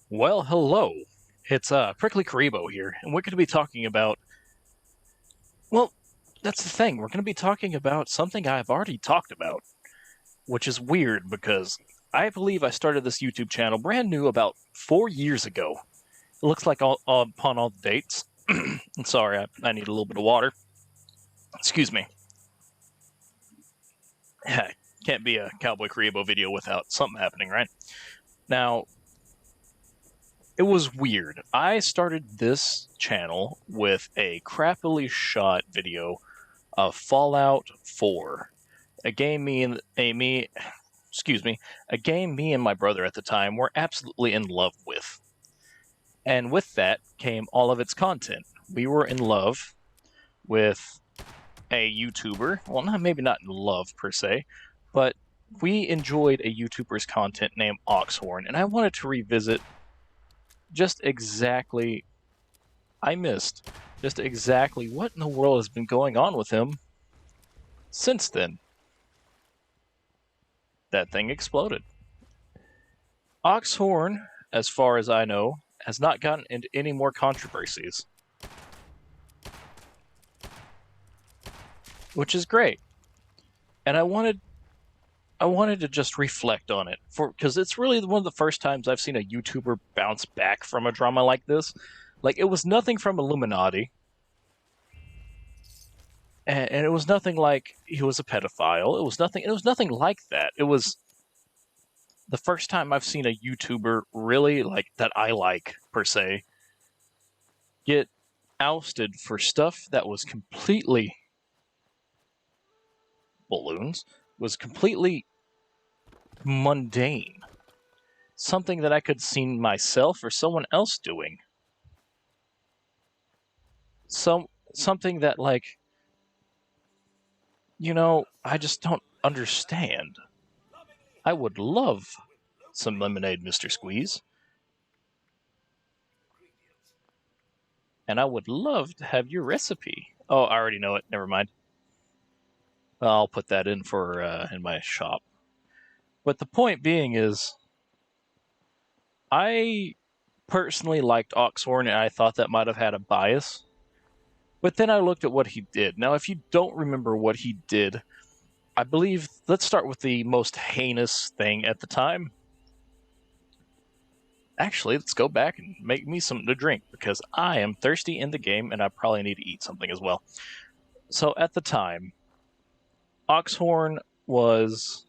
Well, hello. It's Prickly Karibo here, and we're going to be talking about. Well, that's the thing. We're going to be talking about something I've already talked about, which is weird because I believe I started this YouTube channel brand new about 4 years ago. It looks like upon all the dates. I'm sorry, I need a little bit of water. Excuse me. Can't be a Cowboy Karibo video without something happening, right? Now, it was weird. I started this channel with a crappily shot video of Fallout 4, a game a game me and my brother at the time were absolutely in love with. And with that came all of its content. We were in love with a YouTuber. Well, maybe not in love per se, but we enjoyed a YouTuber's content named Oxhorn, and I wanted to revisit just exactly just exactly what in the world has been going on with him since then. That thing exploded. Oxhorn, as far as I know, has not gotten into any more controversies, which is great. And I wanted to just reflect on it because it's really one of the first times I've seen a YouTuber bounce back from a drama like this. Like, it was nothing from Illuminati, and it was nothing like he was a pedophile. It was nothing like that. It was the first time I've seen a YouTuber really like that I like per se get ousted for stuff that was completely balloons, was completely mundane. Something that I could see myself or someone else doing. Something that, like, I just don't understand. I would love some lemonade, Mr. Squeeze. And I would love to have your recipe. Oh, I already know it. Never mind. I'll put that in for in my shop. But the point being is, I personally liked Oxhorn, and I thought that might have had a bias. But then I looked at what he did. Now, if you don't remember what he did, I believe, let's start with the most heinous thing at the time. Actually, let's go back and make me something to drink, because I am thirsty in the game, and I probably need to eat something as well. So, at the time, Oxhorn was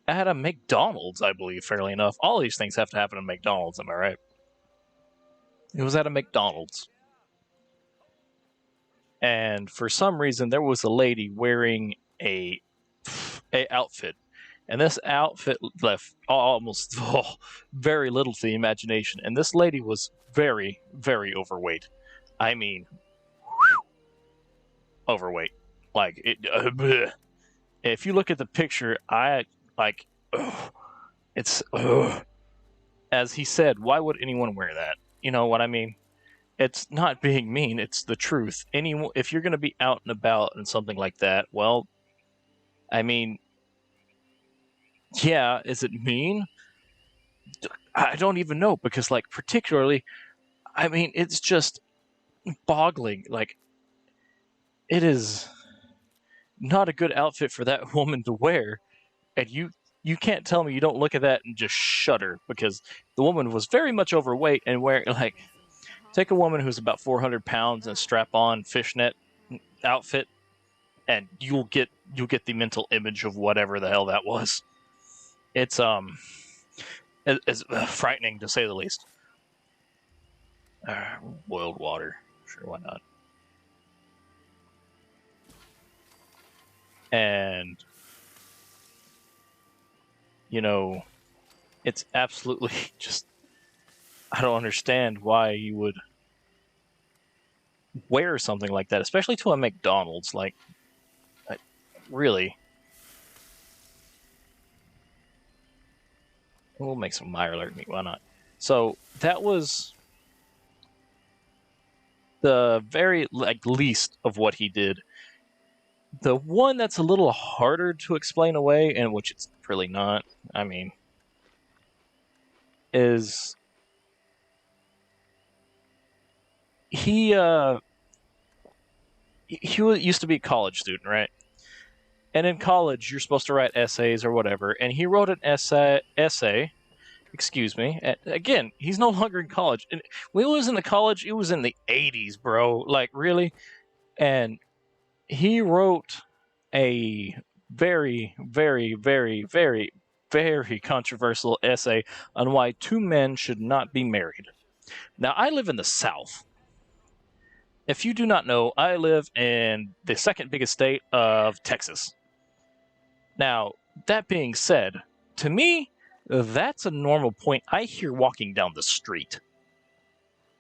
at a McDonald's, I believe, fairly enough. All these things have to happen at McDonald's, am I right? It was at a McDonald's. And for some reason, there was a lady wearing a outfit. And this outfit left almost very little to the imagination. And this lady was very, very overweight. I mean, overweight. Like, if you look at the picture, it's, as he said, why would anyone wear that? You know what I mean? It's not being mean, it's the truth. If you're going to be out and about and something like that, well, I mean, yeah, is it mean? I don't even know, because, like, particularly, I mean, it's just boggling. Like, it is not a good outfit for that woman to wear, and you can't tell me you don't look at that and just shudder, because the woman was very much overweight and wearing, like, take a woman who's about 400 pounds and a strap-on fishnet outfit, and you'll get the mental image of whatever the hell that was. It's frightening, to say the least. Boiled water, sure, why not? And it's absolutely just, I don't understand why you would wear something like that, especially to a McDonald's. Like, really. We'll make some Meyer alert meat, why not? So that was the very, like, least of what he did. The one that's a little harder to explain away, and which it's really not, I mean, is he used to be a college student, right? And in college, you're supposed to write essays or whatever. And he wrote an essay. Excuse me. Again, he's no longer in college. And when he was in the college, it was in the 80s, bro. Like, really? And he wrote a very, very, very, very, very controversial essay on why two men should not be married. Now, I live in the South. If you do not know, I live in the second biggest state of Texas. Now, that being said, to me, that's a normal point I hear walking down the street.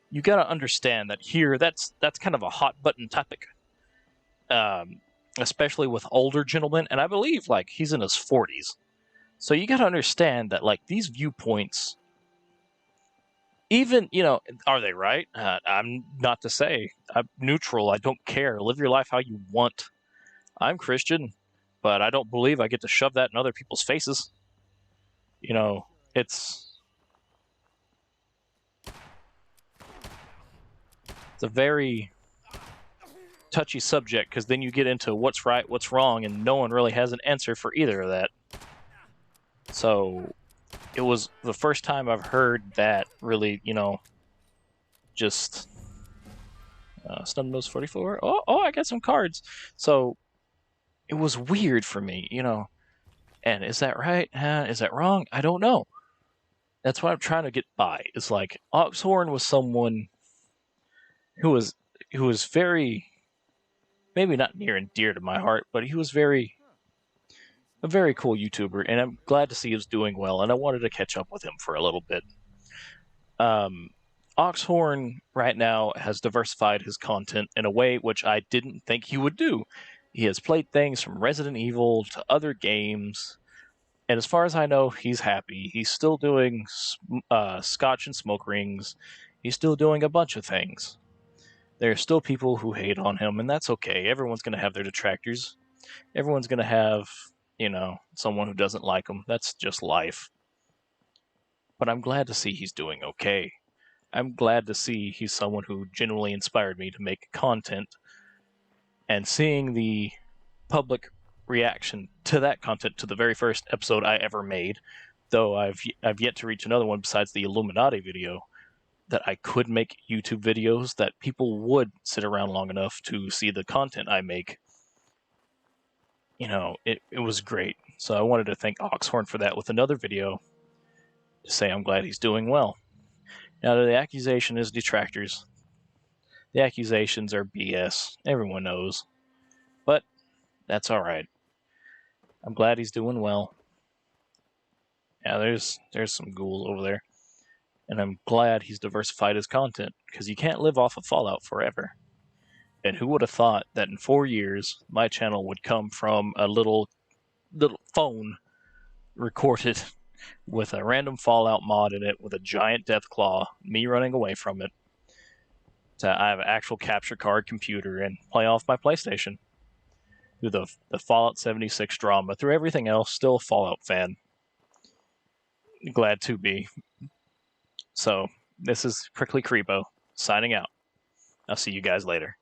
You got to understand that here, that's kind of a hot button topic, especially with older gentlemen, and I believe like he's in his 40s. So you got to understand that like these viewpoints, even are they right? I'm not to say. I'm neutral. I don't care. Live your life how you want. I'm Christian, but I don't believe I get to shove that in other people's faces. It's a very touchy subject because then you get into what's right, what's wrong, and no one really has an answer for either of that. So it was the first time I've heard that really, just Stun Moves 44. Oh, I got some cards. So it was weird for me, And is that right? Is that wrong? I don't know. That's what I'm trying to get by. It's like Oxhorn was someone who was very, maybe not near and dear to my heart, but he was a very cool YouTuber, and I'm glad to see he was doing well, and I wanted to catch up with him for a little bit. Oxhorn right now has diversified his content in a way which I didn't think he would do. He has played things from Resident Evil to other games, and as far as I know, he's happy. He's still doing Scotch and Smoke Rings. He's still doing a bunch of things. There are still people who hate on him, and that's okay. Everyone's going to have their detractors. Everyone's going to have, someone who doesn't like him. That's just life. But I'm glad to see he's doing okay. I'm glad to see he's someone who genuinely inspired me to make content. And seeing the public reaction to that content, to the very first episode I ever made, though I've yet to reach another one besides the Illuminati video, that I could make YouTube videos that people would sit around long enough to see the content I make. It was great. So I wanted to thank Oxhorn for that with another video to say I'm glad he's doing well. Now, the accusation is detractors. The accusations are BS. Everyone knows. But that's alright. I'm glad he's doing well. Yeah, there's some ghouls over there. And I'm glad he's diversified his content, because you can't live off of Fallout forever. And who would have thought that in 4 years, my channel would come from a little phone recorded with a random Fallout mod in it with a giant death claw, me running away from it, to I have an actual capture card computer and play off my PlayStation. Through the Fallout 76 drama, through everything else, still a Fallout fan. Glad to be. So, this is Prickly Creepo, signing out. I'll see you guys later.